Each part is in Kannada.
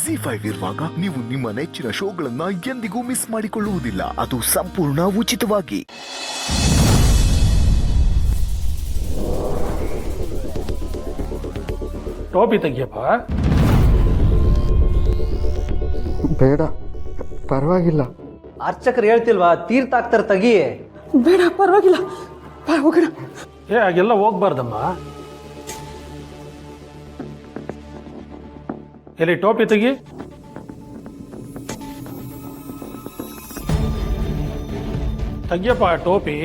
ಜಿ5 ಇರುವಾಗ ನೀವು ನಿಮ್ಮ ನೆಚ್ಚಿನ ಶೋಗಳನ್ನ ಎಂದಿಗೂ ಮಿಸ್ ಮಾಡಿಕೊಳ್ಳುವುದಿಲ್ಲ. ಅದು ಸಂಪೂರ್ಣ ಉಚಿತವಾಗಿ. ಟೋಪಿ ತೆಗಿಯಪ್ಪ. ಬೇಡ, ಪರವಾಗಿಲ್ಲ. ಅರ್ಚಕರು ಹೇಳ್ತಿಲ್ವಾ ತೀರ್ಥ ಹಾಕ್ತಾರೆ ತೆಗಿ. ಬೇಡ, ಪರವಾಗಿಲ್ಲ, ಹೋಗೋಣ. ಹಾಗೆಲ್ಲ ಹೋಗ್ಬಾರ್ದಮ್ಮ. ಎಲ್ಲಿ ಟೋಪಿ ತೆಗಿ. ತೆಗಿಯಪ್ಪ ಟೋಪಿ.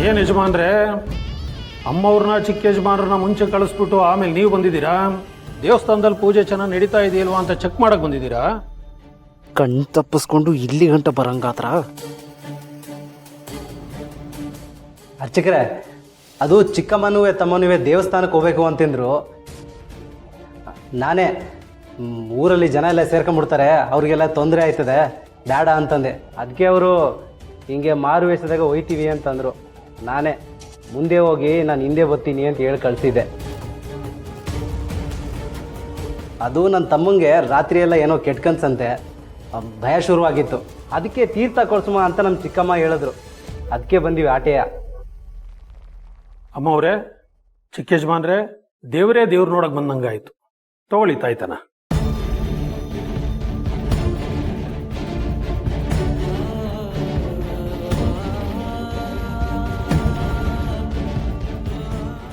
ಏನು ಯಜಮಾನ್ರೆ, ಅಮ್ಮವ್ರನ್ನ ಚಿಕ್ಕ ಯಜಮಾನ್ರನ್ನ ಮುಂಚೆ ಕಳಿಸ್ಬಿಟ್ಟು ಆಮೇಲೆ ನೀವು ಬಂದಿದ್ದೀರಾ? ದೇವಸ್ಥಾನದಲ್ಲಿ ಪೂಜೆ ಚೆನ್ನಾಗಿ ನಡೀತಾ ಇದೆಯಲ್ವಾ ಅಂತ ಚೆಕ್ ಮಾಡಕ್ ಬಂದಿದ್ದೀರಾ? ಕಣ್ ತಪ್ಪಿಸ್ಕೊಂಡು ಇಲ್ಲಿ ಗಂಟ ಬರಂಗಾತ್ರ. ಅರ್ಚಕರೇ, ಅದು ಚಿಕ್ಕಮ್ಮನೂ ತಮ್ಮನೂ ದೇವಸ್ಥಾನಕ್ಕೆ ಹೋಗ್ಬೇಕು ಅಂತಂದ್ರು. ನಾನೇ ಊರಲ್ಲಿ ಜನ ಎಲ್ಲ ಸೇರ್ಕೊಂಡ್ಬಿಡ್ತಾರೆ, ಅವ್ರಿಗೆಲ್ಲ ತೊಂದರೆ ಆಯ್ತದೆ, ಬೇಡ ಅಂತಂದೆ. ಅದಕ್ಕೆ ಅವರು ಹಿಂಗೆ ಮಾರು ವೇಷದಾಗ ಹೋಯ್ತೀವಿ ಅಂತಂದರು. ನಾನೇ ಮುಂದೆ ಹೋಗಿ ನಾನು ಹಿಂದೆ ಬರ್ತೀನಿ ಅಂತ ಹೇಳಿ ಕಳಿಸಿದ್ದೆ. ಅದು ನನ್ನ ತಮ್ಮಂಗೆ ರಾತ್ರಿ ಎಲ್ಲ ಏನೋ ಕೆಟ್ಟ ಕನ್ಸಂತೆ, ಭಯ ಶುರುವಾಗಿತ್ತು. ಅದಕ್ಕೆ ತೀರ್ಥ ಕೊಡ್ಸುಮ ಅಂತ ನಮ್ಮ ಚಿಕ್ಕಮ್ಮ ಹೇಳಿದ್ರು. ಅದಕ್ಕೆ ಬಂದೀವಿ ಆಟೆಯ. ಅಮ್ಮ ಅವರೇ, ಚಿಕ್ಕ ಯಜಮಾನ್ರೆ, ದೇವರೇ ದೇವ್ರು ನೋಡಕ್ ಬಂದಂಗಾಯ್ತು. ತಗೊಳ್ಳಿ ತಾಯ್ತನ.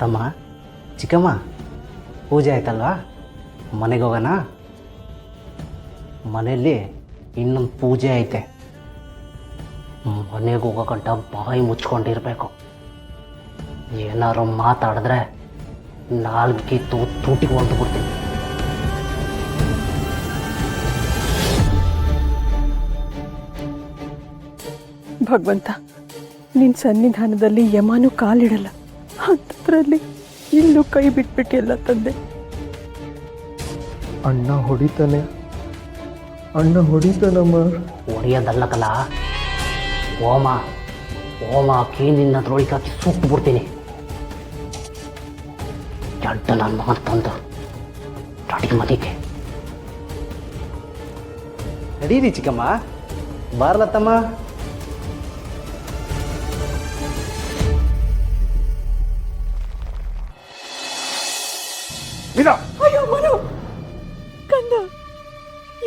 ತಮ್ಮ, ಚಿಕ್ಕಮ್ಮ, ಪೂಜೆ ಆಯ್ತಲ್ವಾ, ಮನೆಗೆ ಹೋಗೋಣ. ಮನೆಯಲ್ಲಿ ಇನ್ನೊಂದು ಪೂಜೆ ಐತೆ. ಮನೆಗೆ ಹೋಗೋ ಗಂಟ ಬಾಯಿ ಮುಚ್ಕೊಂಡಿರ್ಬೇಕು. ಏನಾರು ಮಾತಾಡಿದ್ರೆ ನಾಲ್ಗೆ ತೂಟಿಗೆ ಹೊಂಟು ಬಿಡ್ತೀನಿ. ಭಗವಂತ, ನಿನ್ನ ಸನ್ನಿಧಾನದಲ್ಲಿ ಯಮನೂ ಕಾಲಿಡಲ್ಲ, ಅಂಥದ್ರಲ್ಲಿ ಇಲ್ಲೂ ಕೈ ಬಿಟ್ಬಿಟ್ಟಿಲ್ಲ ತಂದೆ. ಅಣ್ಣ ಹೊಡಿತಾನಮ್ಮ. ಹೊಡೆಯೋದಲ್ಲಕಲ್ಲ, ಓಮ ಹಾಕಿ ನಿನ್ನ ದ್ರೋಳಿಗೆ ಹಾಕಿ ಸುಟ್ಟು ಬಿಡ್ತೀನಿ. ಕೆಟ್ಟ ನನ್ನ ಮಗನ ತಂದು ಅಡಿಗೆ ಮನೆಗೆ ನಡೀರಿ ಚಿಕ್ಕಮ್ಮ. ಬಾರ್ಲತ್ತಮ್ಮ. ಅಯ್ಯೋ ಮನು, ಕಂದ,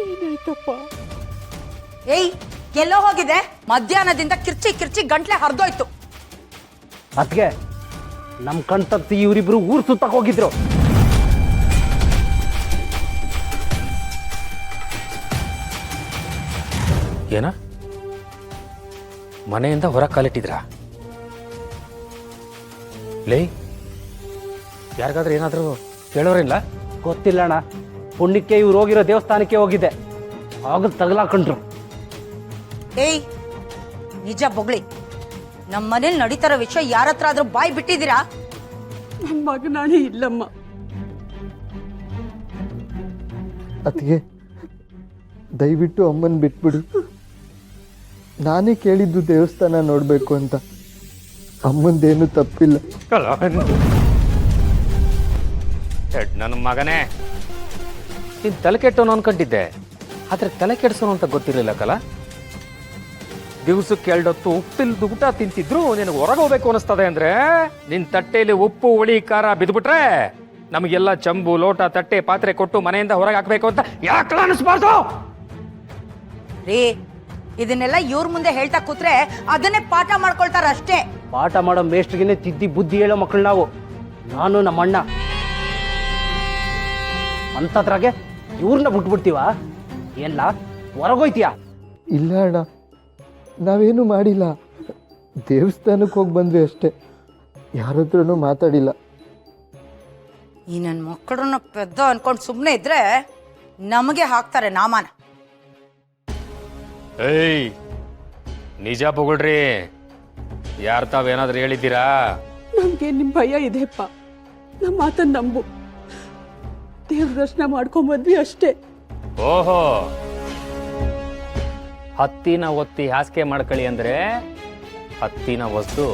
ಏನಾಯ್ತಪ್ಪ? ಏಯ್, ಎಲ್ಲೋ ಹೋಗಿದೆ? ಮಧ್ಯಾಹ್ನದಿಂದ ಕಿರ್ಚಿ ಗಂಟ್ಲೆ ಹರಿದೋಯ್ತು. ಅದಕ್ಕೆ ನಮ್ಮ ಕಣ್ ತಪ್ಸಿ ಇವರಿಬ್ರು ಊರು ಸುತ್ತಕ್ಕೆ ಹೋಗಿದ್ರು. ಏನ ಮನೆಯಿಂದ ಹೊರ ಕಾಲಿಟ್ಟಿದ್ರ? ಲೇ, ಯಾರಿಗಾದ್ರೂ ಏನಾದರೂ ಕೇಳೋರಿಲ್ಲ? ಗೊತ್ತಿಲ್ಲ ಅಣ್ಣ. ಪುಣ್ಯಕ್ಕೆ ಇವ್ರು ಹೋಗಿರೋ ದೇವಸ್ಥಾನಕ್ಕೆ ಹೋಗಿದ್ದೆ, ಆಗ ತಗಲಾಕೊಂಡ್ರು. ಏಯ್, ನಿಜ ಬೊಗಳಿ, ನಮ್ಮ ಮನೇಲಿ ನಡೀತಾರೋ ವಿಷಯ ಯಾರ ಹತ್ರ ಆದ್ರೂ ಬಾಯಿ ಬಿಟ್ಟಿದ್ದೀರಾ? ನನ್ನ ಮಗನಾಣೆ ಇಲ್ಲಮ್ಮ. ಅದಕ್ಕೆ ದಯವಿಟ್ಟು ಅಮ್ಮನ ಬಿಟ್ಬಿಡು. ನಾನೇ ಕೇಳಿದ್ದು ದೇವಸ್ಥಾನ ನೋಡಬೇಕು ಅಂತ. ಅಮ್ಮಂದೇನು ತಪ್ಪಿಲ್ಲ. ನನ್ನ ಮಗನೇ, ನೀನು ತಲೆ ಕೆಟ್ಟವನು ಅನ್ಕೊಂಡಿದ್ದೆ, ಆದ್ರೆ ತಲೆ ಕೆಡಿಸೋನು ಅಂತ ಗೊತ್ತಿರಲಿಲ್ಲ ಕಲ. ದಿವಸಕ್ಕೆ 2 ಹೊತ್ತು ಉಪ್ಪಿಲ್ದು ಊಟ ತಿಂತಿದ್ರು ನಿನಗೆ ಹೊರಗೆ ಹೋಗ್ಬೇಕು ಅನಿಸ್ತದೆ ಅಂದ್ರೆ ನಿನ್ನ ತಟ್ಟೆಯಲ್ಲಿ ಉಪ್ಪು ಹುಳಿ ಖಾರ ಬಿದ್ದುಬಿಟ್ರೆ ನಮಗೆಲ್ಲ ಚಂಬು ಲೋಟ ತಟ್ಟೆ ಪಾತ್ರೆ ಕೊಟ್ಟು ಮನೆಯಿಂದ ಹೊರಗೆ ಹಾಕ್ಬೇಕು ಅಂತ ಯಾಕೆ ಅನಿಸ್ಬಾರ್ದು? ರೀ, ಇದನ್ನೆಲ್ಲ ಇವ್ರ ಮುಂದೆ ಹೇಳ್ತಾ ಕೂತ್ರೆ ಅದನ್ನೇ ಪಾಠ ಮಾಡ್ಕೊಳ್ತಾರ ಅಷ್ಟೇ. ಪಾಠ ಮಾಡೋ ಮೇಷ್ಟ್ರಿಗೇನೆ ತಿದ್ದಿ ಬುದ್ಧಿ ಹೇಳೋ ಮಕ್ಕಳು ನಾವು. ನಾನು ನಮ್ಮ ಅಣ್ಣ ಅಂತದ್ರಾಗೆ ಇವ್ರನ್ನ ಬಿಟ್ಬಿಡ್ತೀವ? ಎಲ್ಲ ಹೊರಗೋಯ್ತೀಯಾ? ಇಲ್ಲ ಅಣ್ಣ, ನಾವೇನು ಮಾಡಿಲ್ಲ. ದೇವಸ್ಥಾನಕ್ಕೆ ಹೋಗಿ ಬಂದ್ವಿ ಅಷ್ಟೇ, ಯಾರ ಹತ್ರನೂ ಮಾತಾಡಿಲ್ಲ. ಈ ನನ್ನ ಮಕ್ಕಳನ್ನ ಪೆದ್ದ ಅನ್ಕೊಂಡು ಸುಮ್ಮನೆ ಇದ್ರೆ ನಮಗೆ ಹಾಕ್ತಾರೆ ನಾಮಾನ. ನಿಜ ಬೊಗಳ್ರಿ, ಯಾರು ತಾವೇನಾದ್ರೂ ಹೇಳಿದ್ದೀರಾ? ನಮ್ಗೆ ನಿಮ್ ಭಯ ಇದೆಪ್ಪ, ನಮ್ಮ ಮಾತನ್ನ ನಂಬು. ದೇವ್ರ ದರ್ಶನ ಮಾಡ್ಕೊಂಬಂದ್ವಿ ಅಷ್ಟೇ. ಓಹೋ, ಹತ್ತಿನ ಒತ್ತಿ ಹಾಸಿಗೆ ಮಾಡ್ಕೊಳ್ಳಿ ಅಂದ್ರೆ ಹತ್ತಿನ ವಸ್ತು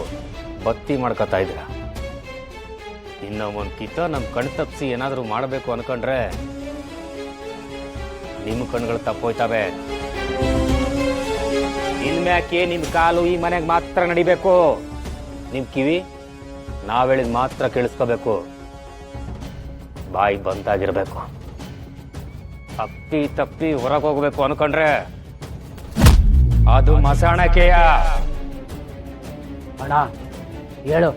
ಬತ್ತಿ ಮಾಡ್ಕೊತಾ ಇದ್ರ. ಇನ್ನ ಒಂದ್ ಕಿತ ನಮ್ ಕಣ್ ತಪ್ಪಿಸಿ ಏನಾದ್ರೂ ಮಾಡಬೇಕು ಅನ್ಕೊಂಡ್ರೆ ನಿಮ್ ಕಣ್ಗಳು ತಪ್ಪೋಯ್ತವೆ. ಇನ್ಮ್ಯಾಕೆ ನಿಮ್ ಕಾಲು ಈ ಮನೆಗೆ ಮಾತ್ರ ನಡಿಬೇಕು, ನಿಮ್ ಕಿವಿ ನಾವ್ ಹೇಳಿದ್ ಮಾತ್ರ ಕೇಳಿಸ್ಕೋಬೇಕು, ಬಾಯಿ ಬಂದಾಗಿರ್ಬೇಕು. ತಪ್ಪಿ ತಪ್ಪಿ ಹೊರಗೆ ಹೋಗ್ಬೇಕು ಅನ್ಕೊಂಡ್ರೆ ಅದು ಮಸಾಣಕೆಯ. ಅಣ್ಣ ಹೇಳು,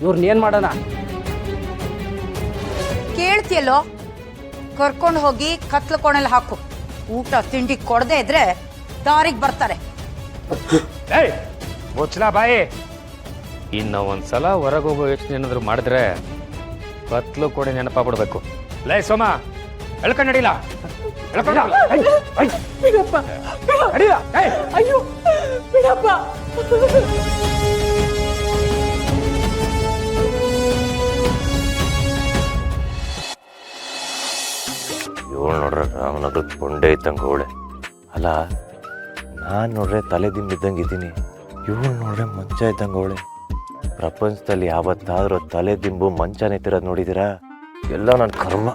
ಇವ್ರನ್ನ ಏನ್ ಮಾಡೋಣ? ಕೇಳ್ತಿಯಲ್ಲೋ, ಕರ್ಕೊಂಡು ಹೋಗಿ ಕತ್ಲು ಕೋಣೆಲ್ ಹಾಕು. ಊಟ ತಿಂಡಿ ಕೊಡದೆ ಇದ್ರೆ ದಾರಿಗೆ ಬರ್ತಾರೆ. ಏಯ್ ಮುಚ್ಚಲ ಬಾಯಿ. ಇನ್ನ ಒಂದ್ಸಲ ಹೊರಗೆ ಹೋಗೋ ಯೋಚನೆ ಏನಾದ್ರು ಮಾಡಿದ್ರೆ ಕತ್ಲು ಕೂಡ ನೆನಪ ಬಿಡ್ಬೇಕು. ಲೇ ಸೋಮ, ಎಳ್ಕೊಂಡ್ ನಡಿಲ್ಲ, ಬಿಡಪ್ಪ, ಅಯ್ಯೋ ಬಿಡಪ್ಪ. ಇವಳು ನೋಡ್ರೆ ರಾಮನಗರದ ಕೊಂಡೆ ಇದ್ದಂಗೆ ಅವಳೆ. ಅಲ್ಲ, ನಾನು ನೋಡ್ರೆ ತಲೆ ದಿಂಬಿದ್ದಂಗೆ ಇದ್ದೀನಿ, ಇವಳು ನೋಡ್ರೆ ಮಂಚ ಇದ್ದಂಗೆ ಅವಳೆ. ಪ್ರಪಂಚದಲ್ಲಿ ಯಾವತ್ತಾದ್ರೂ ತಲೆ ದಿಂಬು ಮಂಚ ನಿಂತಿರೋದು ನೋಡಿದ್ದೀರಾ? ಎಲ್ಲ ನನ್ನ ಕರ್ಮ.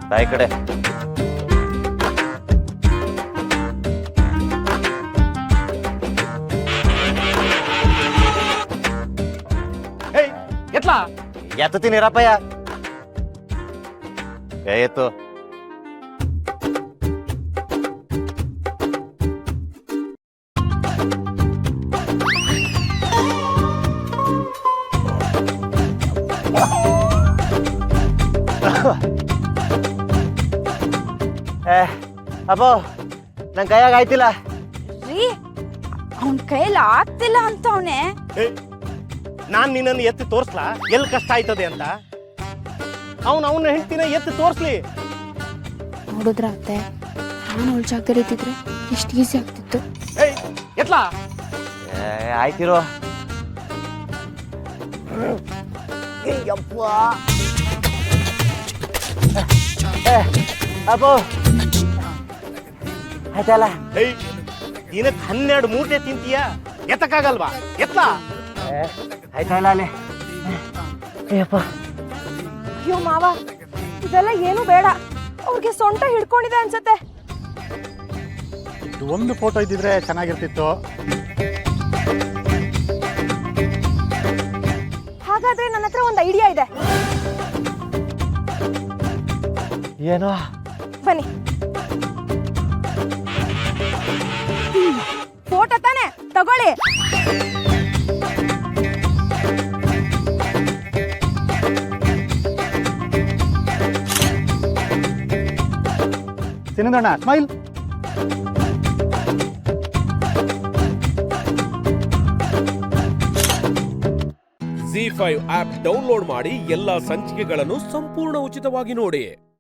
ತಾಯಿ ಕಡೆ ಎತ್ತೀನಿ ರಪ್ಪಯ್ಯ, ಎತ್ತು. ಅಪ್ಪೋ, ನನ್ ಕೈಯಾಗ ಆಯ್ತಿಲ್ಲ ರೀ, ಅವನ್ ಕೈಯಲ್ಲಿ ಆಗ್ತಿಲ್ಲ ಅಂತ ಅವನೇ. ನಾನ್ ನಿನ್ನನ್ನು ಎತ್ತಿ ತೋರ್ಸ್ಲಾ ಎಲ್ಲಿ ಕಷ್ಟ ಆಯ್ತದೆ ಅಂತ? ಅವನ ಹೆಂಡ್ತಿನ ಎತ್ತಿ ತೋರ್ಸ್ಲಿ. ನೋಡಿದ್ರ ಅತ್ತೆ, ನಾನು ಅವಳ ಜಾಗದಲ್ಲಿ ಇದ್ದಿದ್ರೆ ಎಷ್ಟು ಈಸಿ ಆಗ್ತಿತ್ತು. ಎತ್ಲಾ ಆಯ್ತಿರೋ. ಅಪ್ಪೋ ಆಯ್ತಲ್ಲ. ದಿನಕ್ಕೆ 12 ಮೂಟೆ ತಿಂತೀಯ, ಎತ್ತಕ್ಕಾಗಲ್ವಾ? ಎತ್ಲಾ. ಆಯ್ತಲ್ಲ ಅಲ್ಲೇ. ಅಯ್ಯಪ್ಪ, ಅಯ್ಯೋ ಮಾವ, ಇದೆಲ್ಲ ಏನು ಬೇಡ. ಅವ್ರಿಗೆ ಸೊಂಟ ಹಿಡ್ಕೊಂಡಿದೆ ಅನ್ಸತ್ತೆ. ಒಂದು ಫೋಟೋ ಇದ್ದಿದ್ರೆ ಚೆನ್ನಾಗಿರ್ತಿತ್ತು. ಹಾಗಾದ್ರೆ ನನ್ನ ಹತ್ರ ಒಂದು ಐಡಿಯಾ ಇದೆ. ಏನೋ? ಬನ್ನಿ. ಫೋಟೋ ತಾನೆ, ತಗೊಳ್ಳಿ. ಸಿನಂದಣ್ಣ ಸ್ಮೈಲ್. ZEE5 ಆಪ್ ಡೌನ್ಲೋಡ್ ಮಾಡಿ ಎಲ್ಲಾ ಸಂಚಿಕೆಗಳನ್ನು ಸಂಪೂರ್ಣ ಉಚಿತವಾಗಿ ನೋಡಿ.